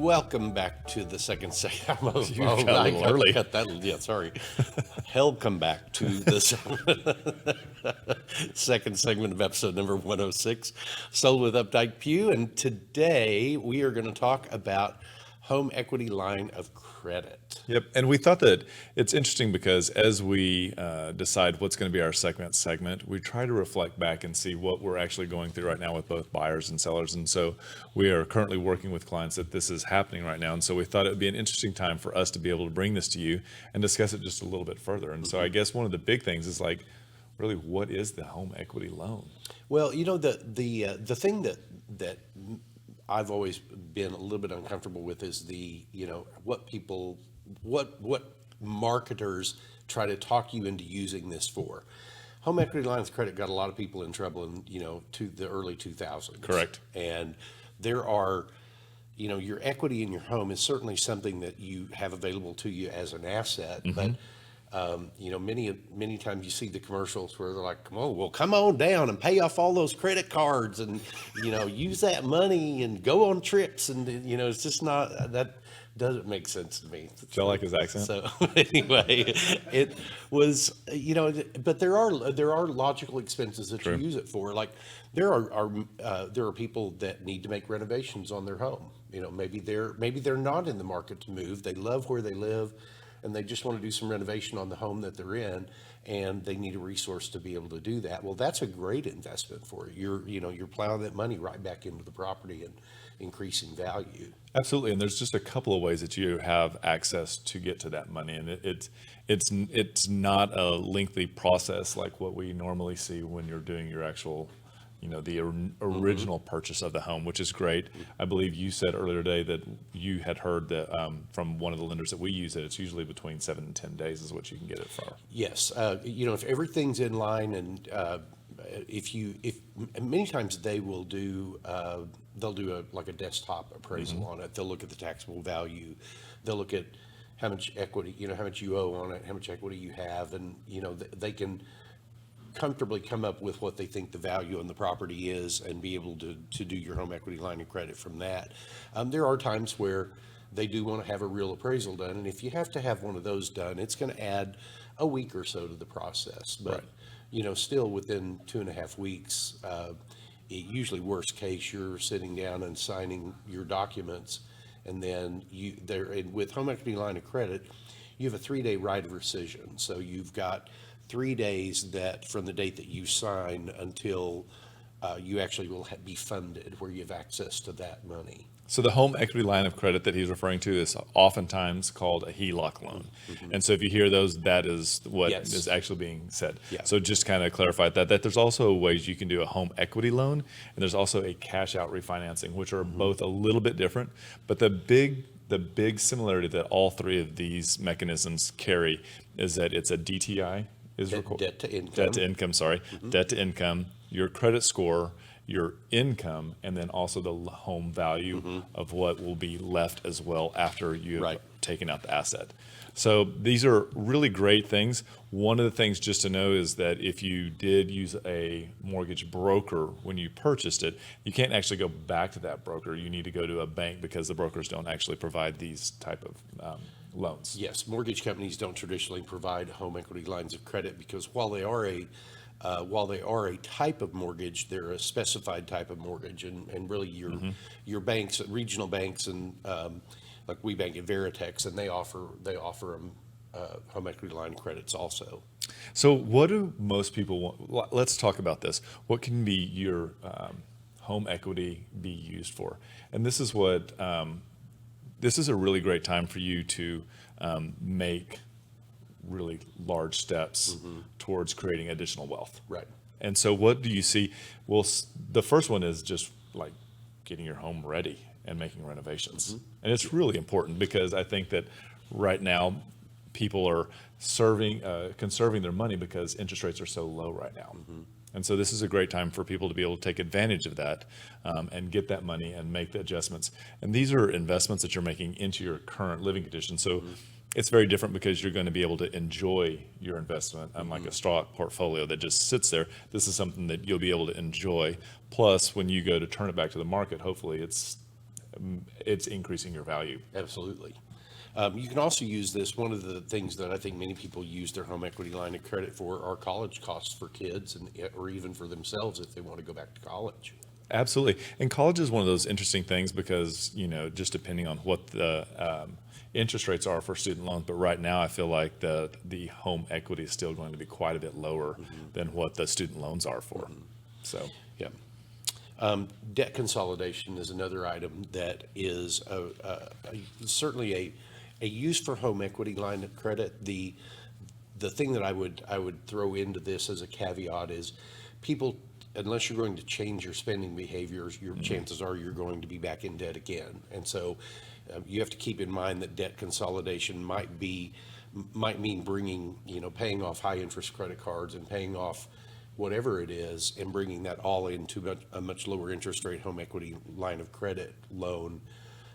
Welcome back to the second segment. You got a little early. Cut that. Yeah, sorry. Welcome back to the second segment of episode number 106, Sold with Updike Pugh. And today we are going to talk about home equity line of credit. Yep, and we thought that it's interesting because as we decide what's going to be our segment, we try to reflect back and see what we're actually going through right now with both buyers and sellers. And so we are currently working with clients that this is happening right now. And so we thought it would be an interesting time for us to be able to bring this to you and discuss it just a little bit further. And so I guess one of the big things is like, really, what is the home equity loan? Well, you know, the thing that I've always been a little bit uncomfortable with is what marketers try to talk you into using this for. Home equity lines of credit got a lot of people in trouble in, to the early 2000s. Correct. And there are, your equity in your home is certainly something that you have available to you as an asset, but many times you see the commercials where they're like, come on down and pay off all those credit cards and, use that money and go on trips. And, it's just not, that doesn't make sense to me. Do you like his accent? So anyway, it was, but there are logical expenses that True. you use it for. Like there are people that need to make renovations on their home. Maybe they're not in the market to move. They love where they live, and they just want to do some renovation on the home that they're in, and they need a resource to be able to do that. Well, that's a great investment for you. You're plowing that money right back into the property and increasing value. Absolutely, and there's just a couple of ways that you have access to get to that money, and it's not a lengthy process like what we normally see when you're doing your actual, the original purchase of the home, which is great. I believe you said earlier today that you had heard that from one of the lenders that we use that it's usually between 7 and 10 days is what you can get it for. Yes, if everything's in line, and if many times they will do, they'll do a desktop appraisal on it. They'll look at the taxable value. They'll look at how much equity, how much you owe on it, how much equity you have, and they can comfortably come up with what they think the value on the property is and be able to do your home equity line of credit from that. There are times where they do want to have a real appraisal done, and if you have to have one of those done, it's going to add a week or so to the process. But still within 2.5 weeks, usually worst case, you're sitting down and signing your documents, and then with home equity line of credit, you have a 3-day right of rescission. So you've got 3 days that from the date that you sign until you actually will be funded, where you have access to that money. So the home equity line of credit that he's referring to is oftentimes called a HELOC loan. And so if you hear those, that is what is actually being said. Yeah. So just kind of clarify that there's also ways you can do a home equity loan, and there's also a cash out refinancing, which are both a little bit different. But the big similarity that all three of these mechanisms carry is that it's a DTI. Debt to income, debt to income, your credit score, your income, and then also the home value of what will be left as well after you have taken out the asset. So these are really great things. One of the things just to know is that if you did use a mortgage broker when you purchased it, you can't actually go back to that broker. You need to go to a bank because the brokers don't actually provide these type of loans. Yes, mortgage companies don't traditionally provide home equity lines of credit because while they are a type of mortgage, they're a specified type of mortgage, and really your banks, regional banks, and like we bank at Veritex, and they offer them home equity line credits also. So what do most people want? Let's talk about this. What can be your home equity be used for? And this is what this is a really great time for you to make really large steps towards creating additional wealth. Right. And so what do you see? Well, the first one is just like getting your home ready and making renovations. And it's really important because I think that right now people are conserving their money because interest rates are so low right now. And so this is a great time for people to be able to take advantage of that and get that money and make the adjustments. And these are investments that you're making into your current living conditions. So it's very different because you're going to be able to enjoy your investment, unlike a stock portfolio that just sits there. This is something that you'll be able to enjoy. Plus, when you go to turn it back to the market, hopefully it's it's increasing your value. Absolutely. You can also use this. One of the things that I think many people use their home equity line of credit for are college costs for kids or even for themselves if they want to go back to college. Absolutely. And college is one of those interesting things because, just depending on what the interest rates are for student loans, but right now I feel like the home equity is still going to be quite a bit lower than what the student loans are for. So, yeah. Debt consolidation is another item that is certainly a use for home equity line of credit. The thing that I would throw into this as a caveat is people, unless you're going to change your spending behaviors, your chances are you're going to be back in debt again. And so you have to keep in mind that debt consolidation might mean bringing, paying off high interest credit cards and paying off whatever it is and bringing that all into a much lower interest rate home equity line of credit loan.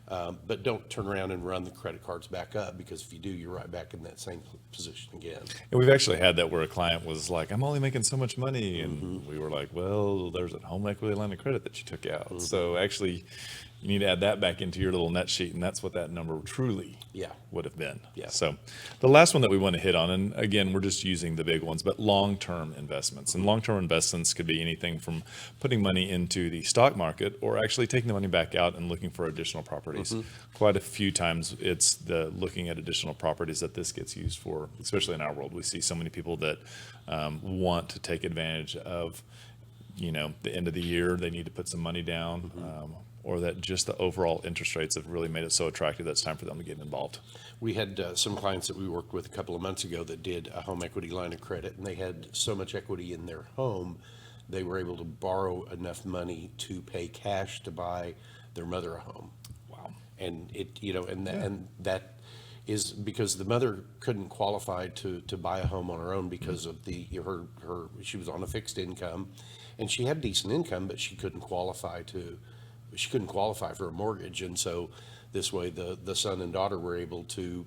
But don't turn around and run the credit cards back up, because if you do, you're right back in that same position again. and we've actually had that where a client was like, I'm only making so much money. And we were like, well, there's a home equity line of credit that you took out. So actually, you need to add that back into your little net sheet. And that's what that number truly would have been. Yeah. So the last one that we want to hit on, and again, we're just using the big ones, but long-term investments. And long-term investments could be anything from putting money into the stock market or actually taking the money back out and looking for additional properties. Quite a few times it's the looking at additional properties that this gets used for, especially in our world. We see so many people that want to take advantage of, the end of the year, they need to put some money down. Or that just the overall interest rates have really made it so attractive that it's time for them to get involved. We had some clients that we worked with a couple of months ago that did a home equity line of credit, and they had so much equity in their home, they were able to borrow enough money to pay cash to buy their mother a home. Wow. And and that is because the mother couldn't qualify to buy a home on her own because of she was on a fixed income, and she had decent income, but she couldn't qualify for a mortgage. And so this way the son and daughter were able to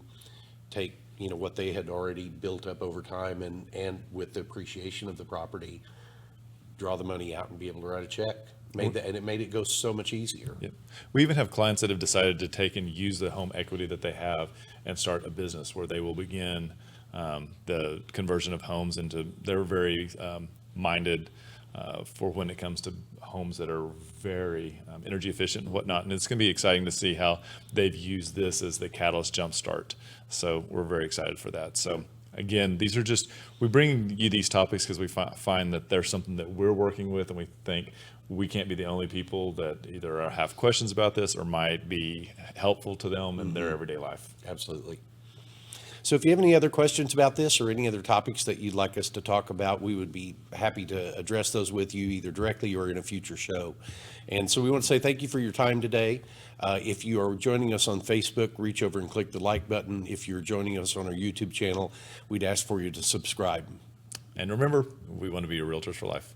take what they had already built up over time and with the appreciation of the property, draw the money out and be able to write a check. And it made it go so much easier. Yep. We even have clients that have decided to take and use the home equity that they have and start a business where they will begin the conversion of homes into, they're very minded for when it comes to homes that are very energy efficient and whatnot. And it's going to be exciting to see how they've used this as the catalyst jumpstart. So we're very excited for that. So again, we bring you these topics because we find that there's something that we're working with, and we think we can't be the only people that either have questions about this or might be helpful to them in their everyday life. Absolutely. So if you have any other questions about this or any other topics that you'd like us to talk about, we would be happy to address those with you either directly or in a future show. And so we want to say thank you for your time today. If you are joining us on Facebook, reach over and click the like button. If you're joining us on our YouTube channel, we'd ask for you to subscribe. And remember, we want to be your realtors for life.